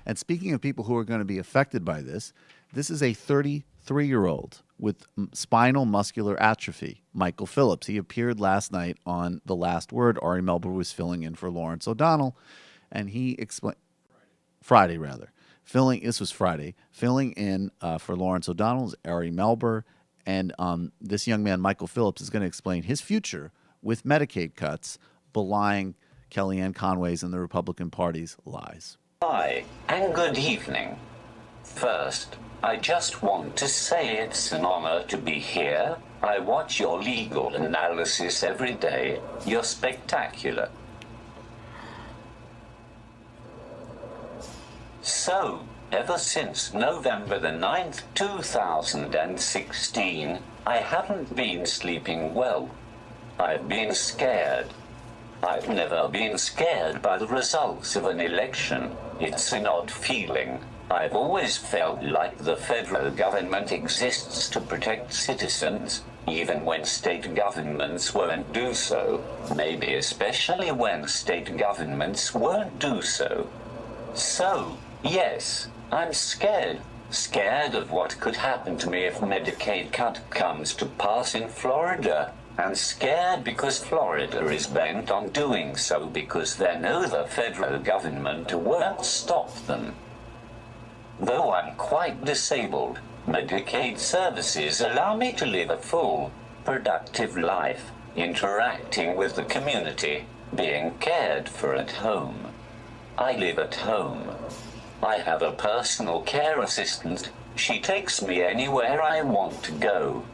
And speaking of people who are going to be affected by this is a 33-year-old with spinal muscular atrophy, Michael Phillips. He appeared last night on The Last Word. Ari Melber was filling in for Lawrence O'Donnell, and he explained Friday. This was Friday. Filling in for Lawrence O'Donnell is Ari Melber, and this young man, Michael Phillips, is going to explain his future with Medicaid cuts, belying Kellyanne Conway's and the Republican Party's lies. Hi, and good evening. First, I just want to say it's an honor to be here. I watch your legal analysis every day. You're spectacular. So, ever since November the 9th, 2016, I haven't been sleeping well. I've been scared. I've never been scared by the results of an election. It's an odd feeling. I've always felt like the federal government exists to protect citizens, even when state governments won't do so. Maybe especially when state governments won't do so. So, yes, I'm scared. Scared of what could happen to me if Medicaid cut comes to pass in Florida. And scared because Florida is bent on doing so because they know the federal government won't stop them. Though I'm quite disabled, Medicaid services allow me to live a full, productive life, interacting with the community, being cared for at home. I live at home. I have a personal care assistant. She takes me anywhere I want to go.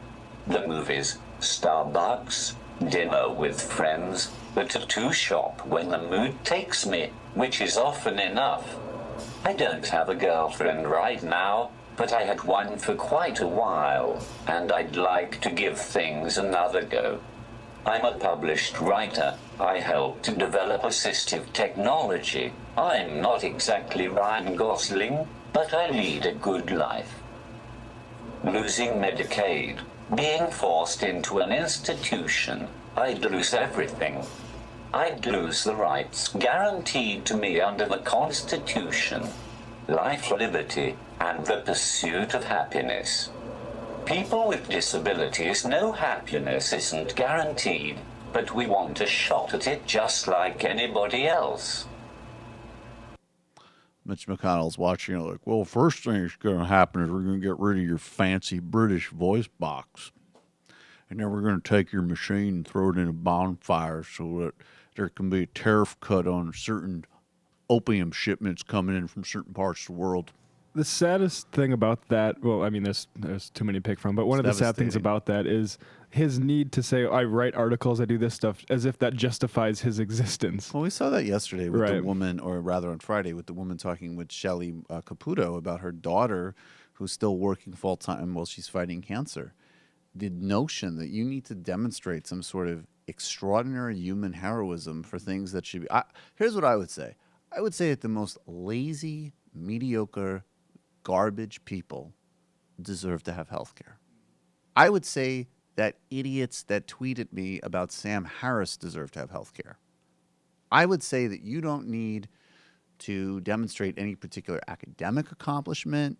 The movies, Starbucks, dinner with friends, the tattoo shop when the mood takes me, which is often enough. I don't have a girlfriend right now, but I had one for quite a while, and I'd like to give things another go. I'm a published writer. I help to develop assistive technology. I'm not exactly Ryan Gosling, but I lead a good life. Losing Medicaid. Being forced into an institution, I'd lose everything. I'd lose the rights guaranteed to me under the Constitution, life, liberty, and the pursuit of happiness. People with disabilities know happiness isn't guaranteed, but we want a shot at it just like anybody else. Mitch McConnell's watching it like, well, first thing that's going to happen is we're going to get rid of your fancy British voice box. And then we're going to take your machine and throw it in a bonfire so that there can be a tariff cut on certain opium shipments coming in from certain parts of the world. The saddest thing about that, well, I mean, there's too many to pick from, but one of the sad things about that is his need to say, I write articles, I do this stuff, as if that justifies his existence. Well, we saw that yesterday with the woman, or rather on Friday, with the woman talking with Shelley Caputo about her daughter who's still working full-time while she's fighting cancer. The notion that you need to demonstrate some sort of extraordinary human heroism for things that should be... Here's what I would say. I would say that the most lazy, mediocre, garbage people deserve to have health care. I would say that idiots that tweet at me about Sam Harris deserve to have health care. I would say that you don't need to demonstrate any particular academic accomplishment,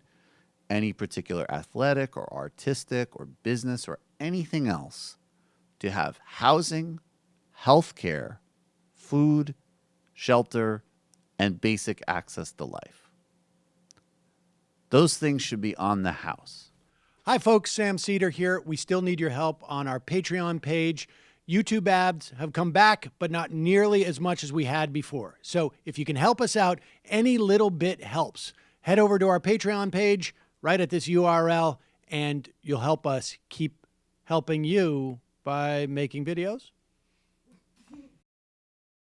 any particular athletic or artistic or business or anything else to have housing, health care, food, shelter, and basic access to life. Those things should be on the house. Hi, folks. Sam Seder here. We still need your help on our Patreon page. YouTube ads have come back, but not nearly as much as we had before. So if you can help us out, any little bit helps. Head over to our Patreon page right at this URL, and you'll help us keep helping you by making videos